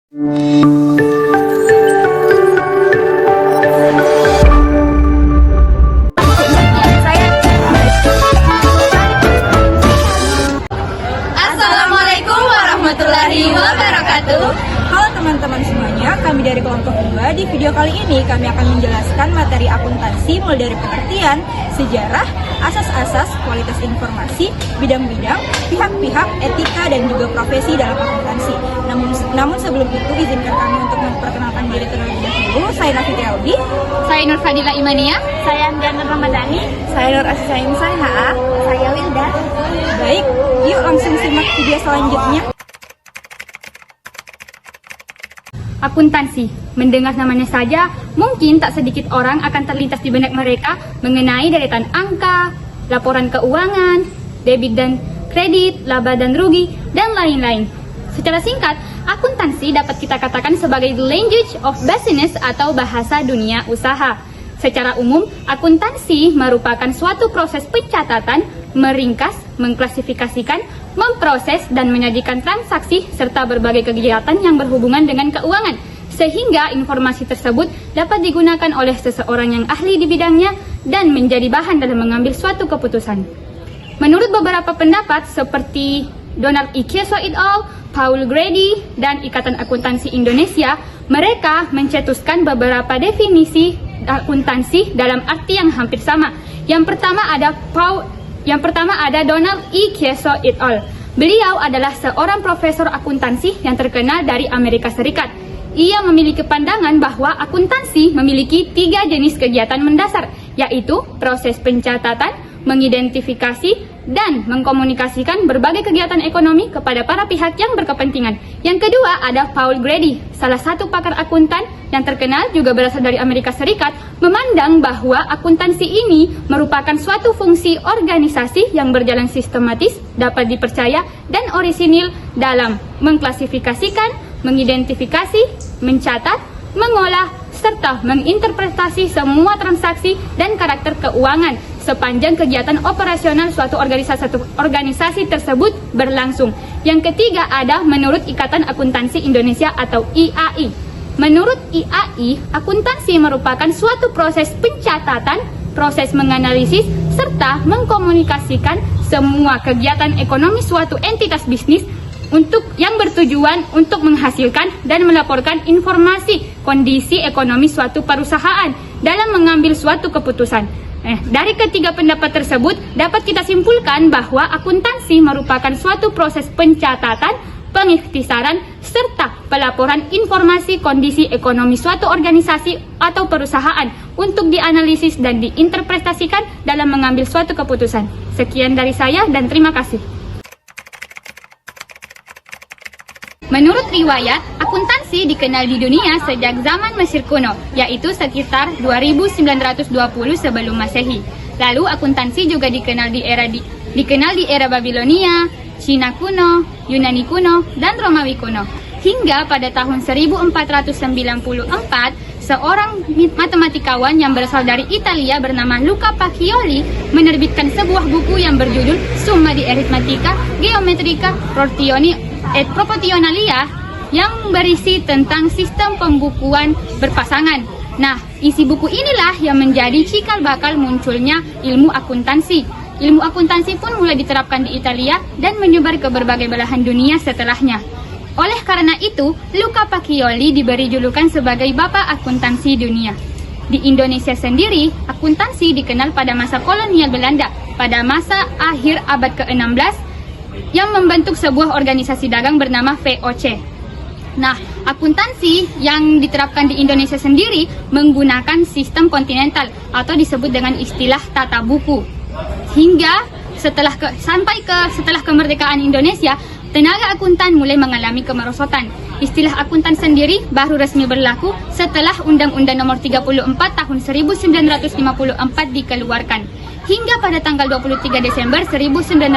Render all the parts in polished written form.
Assalamualaikum warahmatullahi wabarakatuh. Halo teman-teman semuanya, kami dari kelompok 2. Di video kali ini kami akan menjelaskan materi akuntansi mulai dari pengertian, sejarah, asas-asas, kualitas informasi, bidang-bidang, pihak-pihak, etika, dan juga profesi dalam akuntansi. Namun sebelum itu izinkan kami untuk memperkenalkan diri terlebih dahulu. Saya Nafita Audi. Saya Nur Fadila Imania. Saya Anjana Ramadhani. Saya Nur Asisa Insan HA. Saya Wilda. Baik, yuk langsung simak video selanjutnya. Akuntansi, mendengar namanya saja, mungkin tak sedikit orang akan terlintas di benak mereka mengenai deretan angka, laporan keuangan, debit dan kredit, laba dan rugi, dan lain-lain. Secara singkat, akuntansi dapat kita katakan sebagai the language of business atau bahasa dunia usaha. Secara umum, akuntansi merupakan suatu proses pencatatan, meringkas, mengklasifikasikan, memproses, dan menyajikan transaksi serta berbagai kegiatan yang berhubungan dengan keuangan, sehingga informasi tersebut dapat digunakan oleh seseorang yang ahli di bidangnya dan menjadi bahan dalam mengambil suatu keputusan. Menurut beberapa pendapat seperti Donald E. Queso et al., Paul Grady, dan Ikatan Akuntansi Indonesia, mereka mencetuskan beberapa definisi akuntansi dalam arti yang hampir sama. Yang pertama ada Donald E. Queso et al. Beliau adalah seorang profesor akuntansi yang terkenal dari Amerika Serikat. Ia memiliki pandangan bahwa akuntansi memiliki 3 jenis kegiatan mendasar, yaitu proses pencatatan, mengidentifikasi, dan mengkomunikasikan berbagai kegiatan ekonomi kepada para pihak yang berkepentingan. Yang kedua ada Paul Grady, salah satu pakar akuntan yang terkenal juga berasal dari Amerika Serikat, memandang bahwa akuntansi ini merupakan suatu fungsi organisasi yang berjalan sistematis, dapat dipercaya, dan orisinil dalam mengklasifikasikan, mengidentifikasi, mencatat, mengolah, serta menginterpretasi semua transaksi dan karakter keuangan sepanjang kegiatan operasional suatu organisasi tersebut berlangsung. Yang ketiga ada menurut Ikatan Akuntansi Indonesia atau IAI. Menurut IAI, akuntansi merupakan suatu proses pencatatan, proses menganalisis, serta mengkomunikasikan semua kegiatan ekonomi suatu entitas bisnis yang bertujuan untuk menghasilkan dan melaporkan informasi kondisi ekonomi suatu perusahaan dalam mengambil suatu keputusan. Dari ketiga pendapat tersebut dapat kita simpulkan bahwa akuntansi merupakan suatu proses pencatatan, pengikhtisaran, serta pelaporan informasi kondisi ekonomi suatu organisasi atau perusahaan untuk dianalisis dan diinterpretasikan dalam mengambil suatu keputusan. Sekian dari saya dan terima kasih. Menurut riwayat, akuntansi dikenal di dunia sejak zaman Mesir kuno, yaitu sekitar 2920 sebelum Masehi. Lalu akuntansi juga dikenal di era Babilonia, Cina kuno, Yunani kuno, dan Romawi kuno. Hingga pada tahun 1494, seorang matematikawan yang berasal dari Italia bernama Luca Pacioli menerbitkan sebuah buku yang berjudul Summa di Arithmetica Geometrica et Proportionalia yang berisi tentang sistem pembukuan berpasangan. Nah, isi buku inilah yang menjadi cikal bakal munculnya ilmu akuntansi. Ilmu akuntansi pun mulai diterapkan di Italia dan menyebar ke berbagai belahan dunia setelahnya. Oleh karena itu, Luca Pacioli diberi julukan sebagai Bapak Akuntansi Dunia. Di Indonesia sendiri, akuntansi dikenal pada masa kolonial Belanda, pada masa akhir abad ke-16, yang membentuk sebuah organisasi dagang bernama VOC. Nah, akuntansi yang diterapkan di Indonesia sendiri menggunakan sistem kontinental atau disebut dengan istilah tata buku. Hingga setelah kemerdekaan Indonesia, tenaga akuntan mulai mengalami kemerosotan. Istilah akuntan sendiri baru resmi berlaku setelah Undang-Undang Nomor 34 Tahun 1954 dikeluarkan. Hingga pada tanggal 23 Desember 1957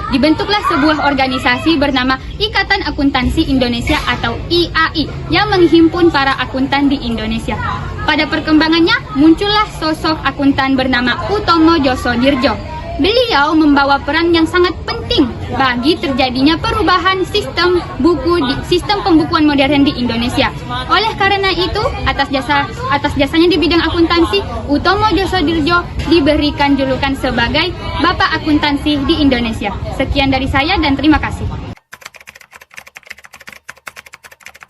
dibentuklah sebuah organisasi bernama Ikatan Akuntansi Indonesia atau IAI yang menghimpun para akuntan di Indonesia. Pada perkembangannya muncullah sosok akuntan bernama Utomo Josodirjo. Beliau membawa peran yang sangat penting penting bagi terjadinya perubahan sistem pembukuan modern di Indonesia. Oleh karena itu, atas jasanya di bidang akuntansi, Utomo Josodirjo diberikan julukan sebagai Bapak Akuntansi di Indonesia. Sekian dari saya dan terima kasih.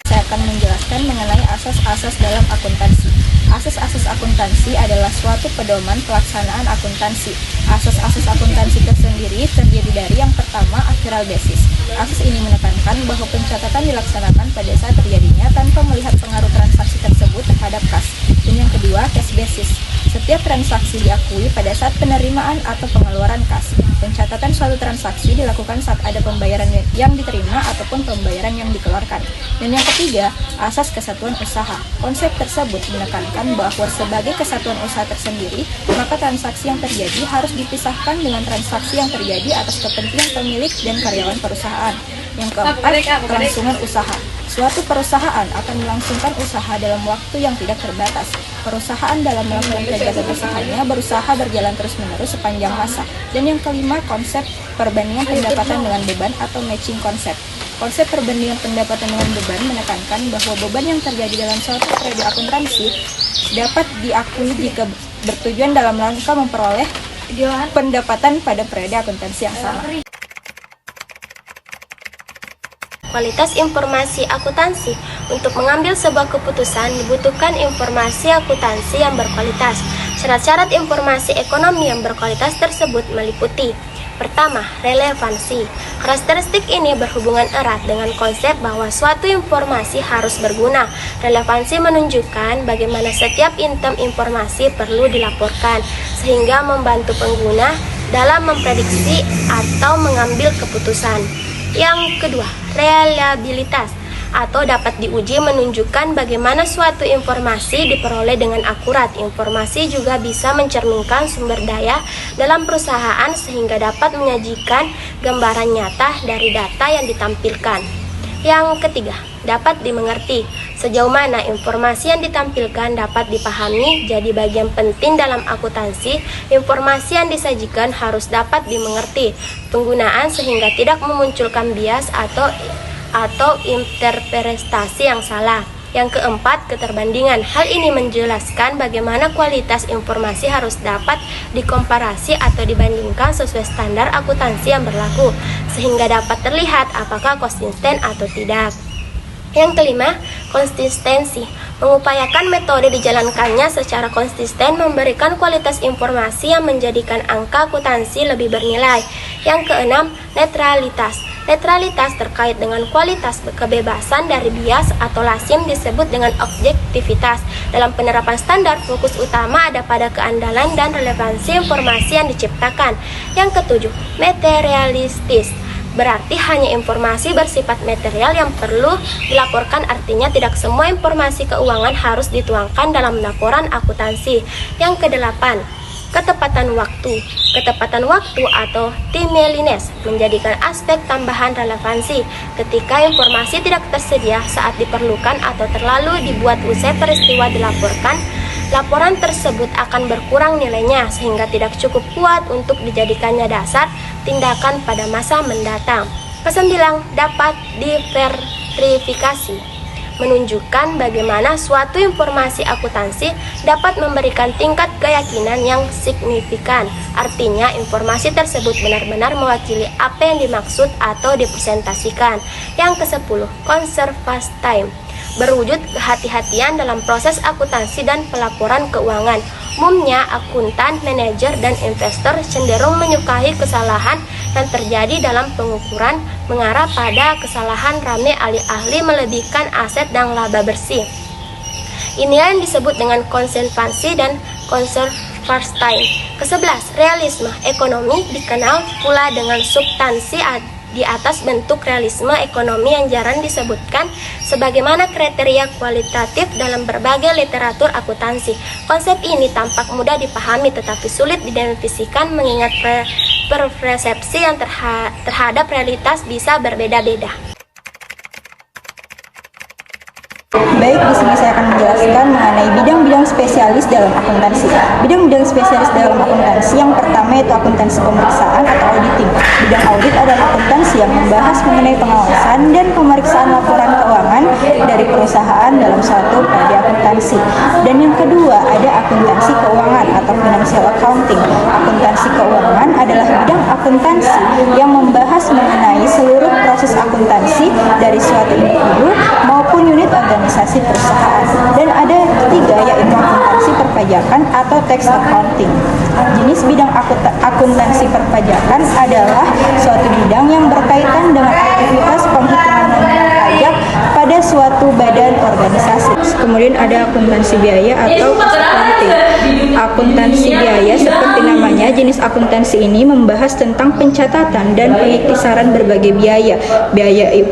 Saya akan menjelaskan mengenai asas-asas dalam akuntansi. Asas-asas akuntansi adalah suatu pedoman pelaksanaan akuntansi. Asas-asas akuntansi tersendiri terdiri dari yang pertama, aktuarial basis. Asas ini menekankan bahwa pencatatan dilaksanakan pada saat terjadinya tanpa melihat pengaruh transaksi tersebut terhadap kas. Dan yang kedua, cash basis. Setiap transaksi diakui pada saat penerimaan atau pengeluaran kas. Pencatatan suatu transaksi dilakukan saat ada pembayaran yang diterima ataupun pembayaran yang dikeluarkan. Dan yang ketiga, asas kesatuan usaha. Konsep tersebut menekankan bahwa sebagai kesatuan usaha tersendiri, maka transaksi yang terjadi harus dipisahkan dengan transaksi yang terjadi atas kepentingan pemilik dan karyawan perusahaan. Yang keempat, kelangsungan usaha. Suatu perusahaan akan melangsungkan usaha dalam waktu yang tidak terbatas. Perusahaan dalam melakukan kegiatan usahanya berusaha berjalan terus-menerus sepanjang masa. Dan yang kelima, konsep perbandingan pendapatan dengan beban atau matching konsep. Konsep perbandingan pendapatan dengan beban menekankan bahwa beban yang terjadi dalam suatu periode akuntansi dapat diakui jika bertujuan dalam rangka memperoleh pendapatan pada periode akuntansi yang sama. Kualitas informasi akuntansi. Untuk mengambil sebuah keputusan dibutuhkan informasi akuntansi yang berkualitas. Syarat-syarat informasi ekonomi yang berkualitas tersebut meliputi: pertama, relevansi. Karakteristik ini berhubungan erat dengan konsep bahwa suatu informasi harus berguna. Relevansi menunjukkan bagaimana setiap item informasi perlu dilaporkan, sehingga membantu pengguna dalam memprediksi atau mengambil keputusan. Yang kedua, reliabilitas atau dapat diuji menunjukkan bagaimana suatu informasi diperoleh dengan akurat. Informasi juga bisa mencerminkan sumber daya dalam perusahaan sehingga dapat menyajikan gambaran nyata dari data yang ditampilkan. Yang ketiga, dapat dimengerti. Sejauh mana informasi yang ditampilkan dapat dipahami jadi bagian penting dalam akuntansi. Informasi yang disajikan harus dapat dimengerti penggunaan sehingga tidak memunculkan bias atau interpretasi yang salah. Yang keempat, keterbandingan. Hal ini menjelaskan bagaimana kualitas informasi harus dapat dikomparasi atau dibandingkan sesuai standar akuntansi yang berlaku, sehingga dapat terlihat apakah konsisten atau tidak. Yang kelima, konsistensi. Mengupayakan metode dijalankannya secara konsisten memberikan kualitas informasi yang menjadikan angka akuntansi lebih bernilai. Yang keenam, netralitas. Netralitas terkait dengan kualitas kebebasan dari bias atau lazim disebut dengan objektivitas. Dalam penerapan standar, fokus utama ada pada keandalan dan relevansi informasi yang diciptakan. Yang ketujuh, materialistis. Berarti hanya informasi bersifat material yang perlu dilaporkan, artinya tidak semua informasi keuangan harus dituangkan dalam laporan akuntansi. Yang kedelapan, ketepatan waktu. Ketepatan waktu atau timeliness menjadikan aspek tambahan relevansi. Ketika informasi tidak tersedia saat diperlukan atau terlalu dibuat usai peristiwa dilaporkan, laporan tersebut akan berkurang nilainya sehingga tidak cukup kuat untuk dijadikannya dasar tindakan pada masa mendatang. Kesembilan, dapat diverifikasi. Menunjukkan bagaimana suatu informasi akuntansi dapat memberikan tingkat keyakinan yang signifikan. Artinya informasi tersebut benar-benar mewakili apa yang dimaksud atau dipresentasikan. Yang ke-10, conservation time. Berwujud kehati-hatian dalam proses akuntansi dan pelaporan keuangan. Umumnya, akuntan, manajer, dan investor cenderung menyukai kesalahan yang terjadi dalam pengukuran mengarah pada kesalahan rame alih-alih melebihkan aset dan laba bersih. Inilah yang disebut dengan konservasi dan conservation time. Ke-11, realisme. Ekonomi dikenal pula dengan substansi di atas bentuk realisme ekonomi yang jarang disebutkan sebagaimana kriteria kualitatif dalam berbagai literatur akuntansi. Konsep ini tampak mudah dipahami tetapi sulit didefinisikan mengingat persepsi yang terhadap realitas bisa berbeda-beda. Baik, di sini saya akan menjelaskan mengenai mengenai bidang-bidang spesialis dalam akuntansi. Bidang-bidang spesialis dalam akuntansi yang pertama yaitu akuntansi pemeriksaan atau auditing. Bidang audit adalah akuntansi yang membahas mengenai pengawasan dan pemeriksaan laporan keuangan dari perusahaan dalam suatu prodi akuntansi. Dan yang kedua ada akuntansi keuangan atau financial accounting. Akuntansi keuangan adalah bidang akuntansi yang membahas mengenai seluruh proses akuntansi dari suatu individu maupun unit organisasi perusahaan. Dan ada ketiga yaitu akuntansi perpajakan atau tax accounting. Jenis bidang akuntansi perpajakan adalah suatu bidang yang berkaitan dengan aktivitas penghitungan nominal pajak pada suatu badan organisasi. Kemudian ada akuntansi biaya atau cost accounting. Akuntansi biaya seperti namanya, jenis akuntansi ini membahas tentang pencatatan dan pengiktisaran berbagai biaya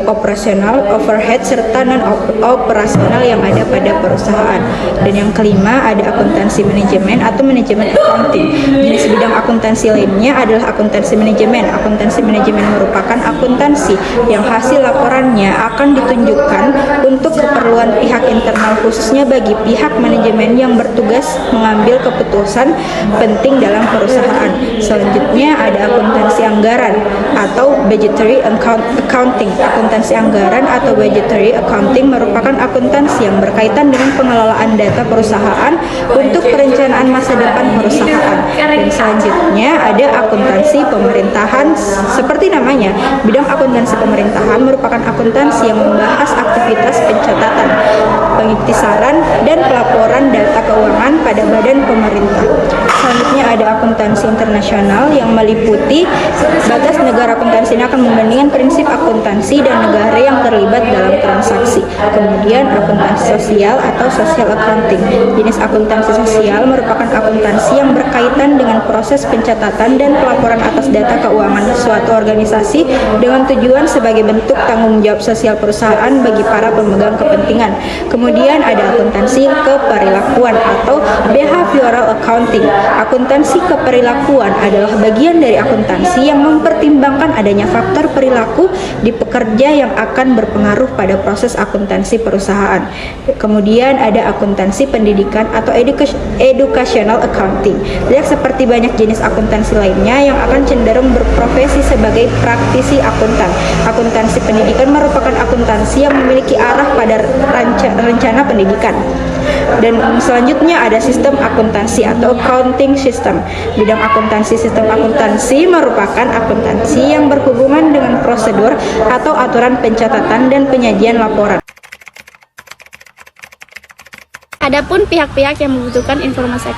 operasional, overhead, serta non-operasional yang ada pada perusahaan. Dan yang kelima ada akuntansi manajemen atau manajemen accounting. Jenis bidang akuntansi lainnya adalah akuntansi manajemen. Akuntansi manajemen merupakan akuntansi yang hasil laporannya akan ditunjukkan untuk keperluan pihak internal, khususnya bagi pihak manajemen yang bertugas mengambil keputusan penting dalam perusahaan. Selanjutnya ada akuntansi anggaran atau budgetary accounting. Akuntansi anggaran atau budgetary accounting merupakan akuntansi yang berkaitan dengan pengelolaan data perusahaan untuk perencanaan masa depan perusahaan. Dan selanjutnya ada akuntansi pemerintahan. Seperti namanya, bidang akuntansi pemerintahan merupakan akuntansi yang membahas aktivitas pencatatan, pengiktisaran, dan pelaporan data keuangan pada badan pemerintah. Selanjutnya ada akuntansi internasional yang meliputi batas negara. Akuntansi ini akan membandingkan prinsip akuntansi dan negara yang terlibat dalam transaksi. Kemudian akuntansi sosial atau social accounting. Jenis akuntansi sosial merupakan akuntansi yang berkaitan dengan proses pencatatan dan pelaporan atas data keuangan suatu organisasi dengan tujuan sebagai bentuk tanggung jawab sosial perusahaan bagi para pemegang kepentingan. Kemudian ada akuntansi keperilakuan atau behavioral accounting. Akuntansi keperilakuan adalah bagian dari akuntansi yang mempertimbangkan adanya faktor perilaku di pekerja yang akan berpengaruh pada proses akuntansi perusahaan. Kemudian ada akuntansi pendidikan atau educational accounting. Tidak seperti banyak jenis akuntansi lainnya yang akan cenderung berprofesi sebagai praktisi akuntan. Akuntansi pendidikan merupakan akuntansi yang memiliki arah pada rencana pendidikan. Dan selanjutnya ada sistem akuntansi atau accounting system. Bidang akuntansi sistem akuntansi merupakan akuntansi yang berhubungan dengan prosedur atau aturan pencatatan dan penyajian laporan. Adapun pihak-pihak yang membutuhkan informasi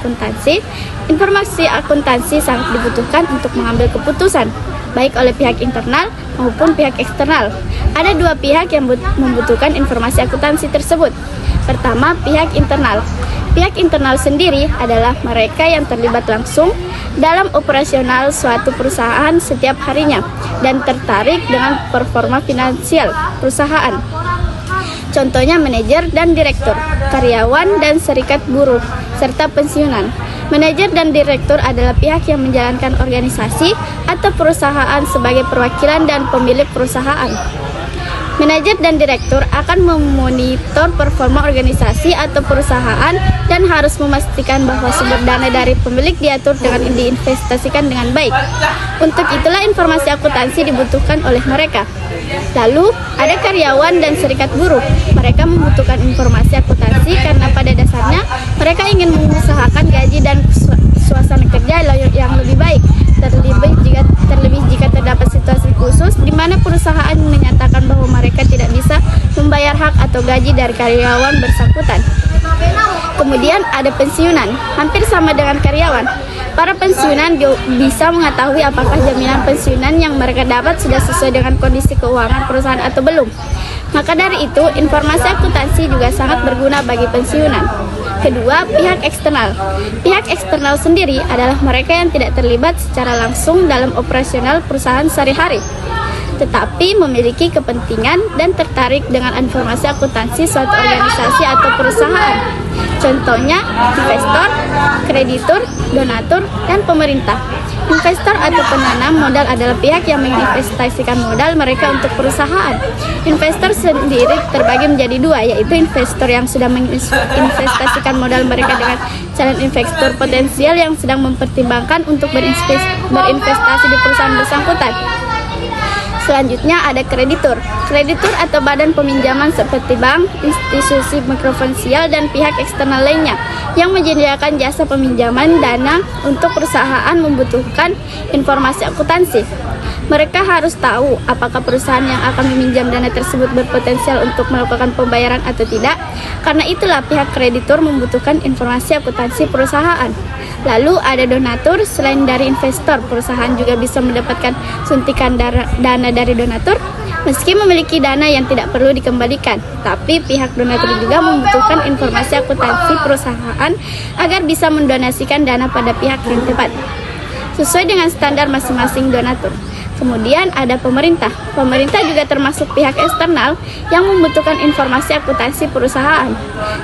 akuntansi sangat dibutuhkan untuk mengambil keputusan, baik oleh pihak internal maupun pihak eksternal. Ada dua pihak yang membutuhkan informasi akuntansi tersebut. Pertama, pihak internal. Pihak internal sendiri adalah mereka yang terlibat langsung dalam operasional suatu perusahaan setiap harinya dan tertarik dengan performa finansial perusahaan. Contohnya manajer dan direktur, karyawan dan serikat buruh, serta pensiunan. Manajer dan direktur adalah pihak yang menjalankan organisasi atau perusahaan sebagai perwakilan dan pemilik perusahaan. Manajer dan direktur akan memonitor performa organisasi atau perusahaan dan harus memastikan bahwa sumber dana dari pemilik diatur dengan diinvestasikan dengan baik. Untuk itulah informasi akuntansi dibutuhkan oleh mereka. Lalu, ada karyawan dan serikat buruh. Mereka membutuhkan informasi akuntansi karena pada dasarnya mereka ingin mengusahakan gaji dan suasana kerja yang lebih baik. Terlebih jika terdapat situasi khusus di mana perusahaan menyatakan bahwa mereka tidak bisa membayar hak atau gaji dari karyawan bersangkutan. Kemudian ada pensiunan, hampir sama dengan karyawan. Para pensiunan bisa mengetahui apakah jaminan pensiunan yang mereka dapat sudah sesuai dengan kondisi keuangan perusahaan atau belum. Maka dari itu, informasi akuntansi juga sangat berguna bagi pensiunan. Kedua, pihak eksternal. Pihak eksternal sendiri adalah mereka yang tidak terlibat secara langsung dalam operasional perusahaan sehari-hari, tetapi memiliki kepentingan dan tertarik dengan informasi akuntansi suatu organisasi atau perusahaan. Contohnya, investor, kreditur, donatur, dan pemerintah. Investor atau penanam modal adalah pihak yang menginvestasikan modal mereka untuk perusahaan. Investor sendiri terbagi menjadi dua, yaitu investor yang sudah menginvestasikan modal mereka dengan calon investor potensial yang sedang mempertimbangkan untuk berinvestasi di perusahaan bersangkutan. Selanjutnya ada kreditur. Kreditur atau badan peminjaman seperti bank, institusi mikrofinansial, dan pihak eksternal lainnya yang menyediakan jasa peminjaman dana untuk perusahaan membutuhkan informasi akuntansi. Mereka harus tahu apakah perusahaan yang akan meminjam dana tersebut berpotensial untuk melakukan pembayaran atau tidak. Karena itulah pihak kreditur membutuhkan informasi akuntansi perusahaan. Lalu ada donatur. Selain dari investor, perusahaan juga bisa mendapatkan suntikan dana dari donatur. Meski memiliki dana yang tidak perlu dikembalikan, tapi pihak donatur juga membutuhkan informasi akuntansi perusahaan agar bisa mendonasikan dana pada pihak yang tepat sesuai dengan standar masing-masing donatur. Kemudian ada pemerintah. Pemerintah juga termasuk pihak eksternal yang membutuhkan informasi akuntansi perusahaan.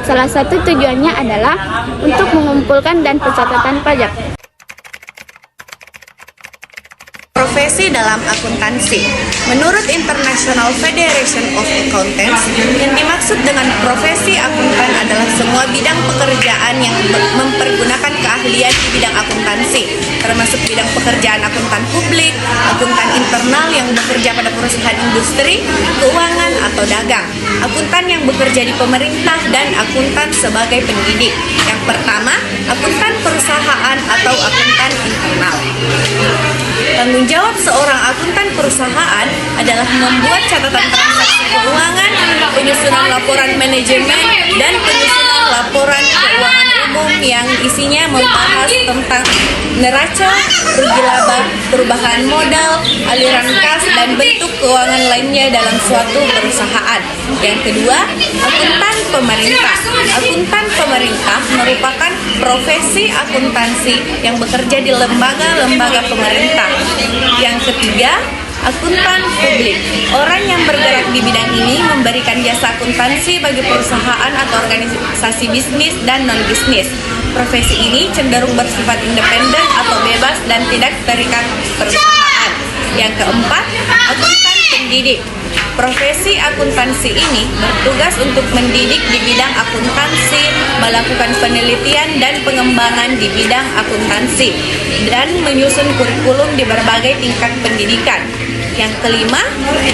Salah satu tujuannya adalah untuk mengumpulkan dan pencatatan pajak. Profesi dalam akuntansi. Menurut International Federation of Accountants, yang dimaksud dengan profesi akuntan adalah semua bidang pekerjaan yang mempergunakan keahlian di bidang akuntansi, termasuk bidang pekerjaan akuntan publik, akuntan internal yang bekerja pada perusahaan industri, keuangan atau dagang, akuntan yang bekerja di pemerintah, dan akuntan sebagai pendidik. Yang pertama, akuntan perusahaan atau akuntan internal. Tanggung jawab seorang akuntan perusahaan adalah membuat catatan transaksi keuangan, penyusunan laporan manajemen, dan penyusunan laporan keuangan umum yang isinya membahas tentang neraca, rugi laba, perubahan modal, aliran kas, dan bentuk keuangan lainnya dalam suatu perusahaan. Yang kedua, akuntan pemerintah. Akuntan pemerintah merupakan profesi akuntansi yang bekerja di lembaga-lembaga pemerintah. Yang ketiga, akuntan publik. Orang yang bergerak di bidang ini memberikan jasa akuntansi bagi perusahaan atau organisasi bisnis dan non-bisnis. Profesi ini cenderung bersifat independen atau bebas dan tidak terikat perusahaan. Yang keempat, akuntan pendidik. Profesi akuntansi ini bertugas untuk mendidik di bidang akuntansi, melakukan penelitian dan pengembangan di bidang akuntansi, dan menyusun kurikulum di berbagai tingkat pendidikan. Yang kelima,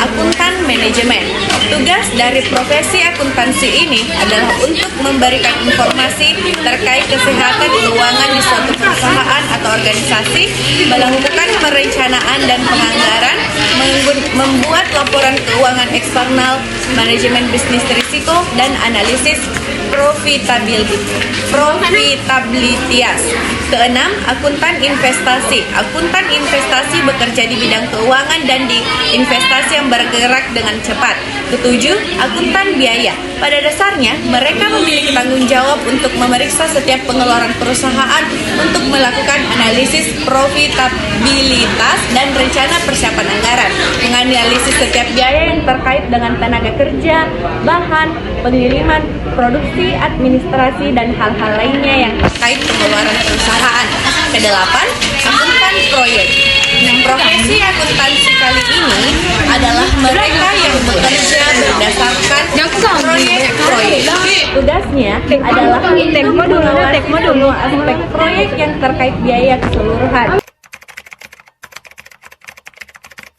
akuntan manajemen. Tugas dari profesi akuntansi ini adalah untuk memberikan informasi terkait kesehatan keuangan di suatu perusahaan atau organisasi, melakukan perencanaan dan penganggaran, membuat laporan keuangan eksternal, manajemen bisnis risiko, dan analisis profitabilitas. Keenam, akuntan investasi. Akuntan investasi bekerja di bidang keuangan dan di investasi yang bergerak dengan cepat. Ketujuh, akuntan biaya. Pada dasarnya, mereka memiliki tanggung jawab untuk memeriksa setiap pengeluaran perusahaan untuk melakukan analisis profitabilitas dan rencana persiapan anggaran, menganalisis setiap biaya yang terkait dengan tenaga kerja, bahan, pengiriman, produksi, administrasi, dan hal-hal lainnya yang terkait pengeluaran perusahaan. Kedelapan, akuntan proyek. Profesi akuntansi kali ini adalah mereka yang bekerja berdasarkan proyek-proyek. Tugasnya adalah mengawasi semua aspek proyek yang terkait biaya keseluruhan.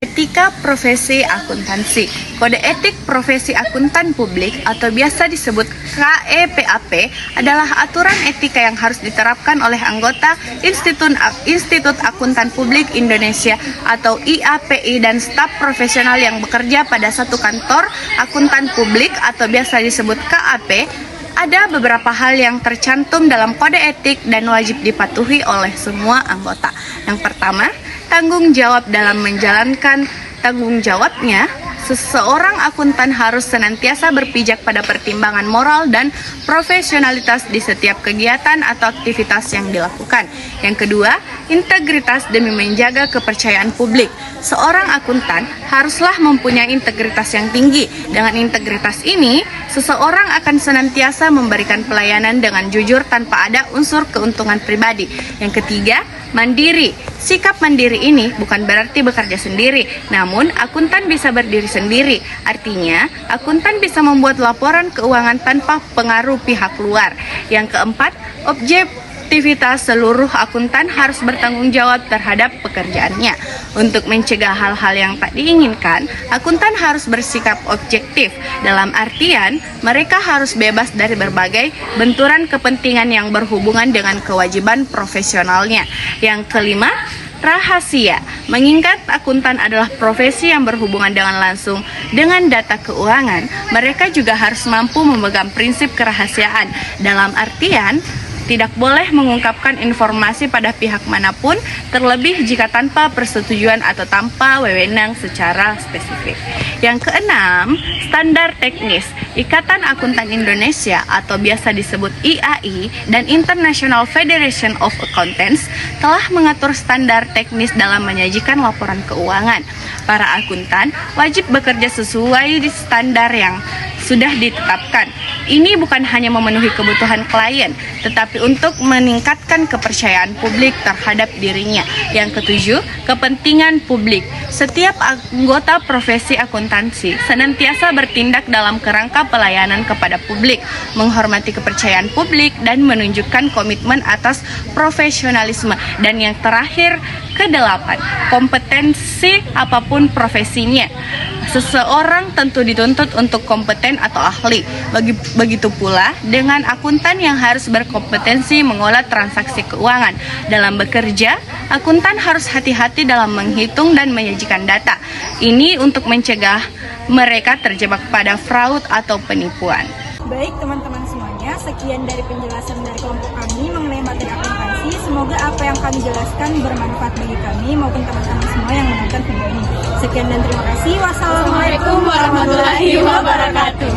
Etika profesi akuntansi. Kode etik profesi akuntan publik atau biasa disebut KEPAP adalah aturan etika yang harus diterapkan oleh anggota Institut Akuntan Publik Indonesia atau IAPI dan staf profesional yang bekerja pada satu kantor akuntan publik atau biasa disebut KAP. Ada beberapa hal yang tercantum dalam kode etik dan wajib dipatuhi oleh semua anggota. Yang pertama, tanggung jawab dalam menjalankan tanggung jawabnya. Seseorang akuntan harus senantiasa berpijak pada pertimbangan moral dan profesionalitas di setiap kegiatan atau aktivitas yang dilakukan. Yang kedua, integritas demi menjaga kepercayaan publik. Seorang akuntan haruslah mempunyai integritas yang tinggi. Dengan integritas ini, seseorang akan senantiasa memberikan pelayanan dengan jujur tanpa ada unsur keuntungan pribadi. Yang ketiga, mandiri. Sikap mandiri ini bukan berarti bekerja sendiri, namun akuntan bisa berdiri sendiri. Artinya, akuntan bisa membuat laporan keuangan tanpa pengaruh pihak luar. Yang keempat, objektivitas seluruh akuntan harus bertanggung jawab terhadap pekerjaannya. Untuk mencegah hal-hal yang tak diinginkan, akuntan harus bersikap objektif. Dalam artian, mereka harus bebas dari berbagai benturan kepentingan yang berhubungan dengan kewajiban profesionalnya. Yang kelima, rahasia. Mengingat akuntan adalah profesi yang berhubungan dengan langsung dengan data keuangan, mereka juga harus mampu memegang prinsip kerahasiaan. Dalam artian, tidak boleh mengungkapkan informasi pada pihak manapun, terlebih jika tanpa persetujuan atau tanpa wewenang secara spesifik. Yang keenam, standar teknis. Ikatan Akuntan Indonesia atau biasa disebut IAI dan International Federation of Accountants telah mengatur standar teknis dalam menyajikan laporan keuangan. Para akuntan wajib bekerja sesuai standar yang sudah ditetapkan. Ini bukan hanya memenuhi kebutuhan klien, tetapi untuk meningkatkan kepercayaan publik terhadap dirinya. Yang ketujuh, kepentingan publik. Setiap anggota profesi akuntansi senantiasa bertindak dalam kerangka pelayanan kepada publik, menghormati kepercayaan publik, dan menunjukkan komitmen atas profesionalisme. Dan yang terakhir, kedelapan, kompetensi apapun profesinya. Seseorang tentu dituntut untuk kompeten atau ahli. Begitu pula dengan akuntan yang harus berkompetensi mengolah transaksi keuangan. Dalam bekerja, akuntan harus hati-hati dalam menghitung dan menyajikan data. Ini untuk mencegah mereka terjebak pada fraud atau penipuan. Baik teman-teman semuanya, sekian dari penjelasan dari kelompok kami mengenai materi akuntansi. Semoga apa yang kami jelaskan bermanfaat bagi kami maupun teman-teman semua yang menonton video ini. Sekian dan terima kasih. Wassalamualaikum warahmatullahi wabarakatuh.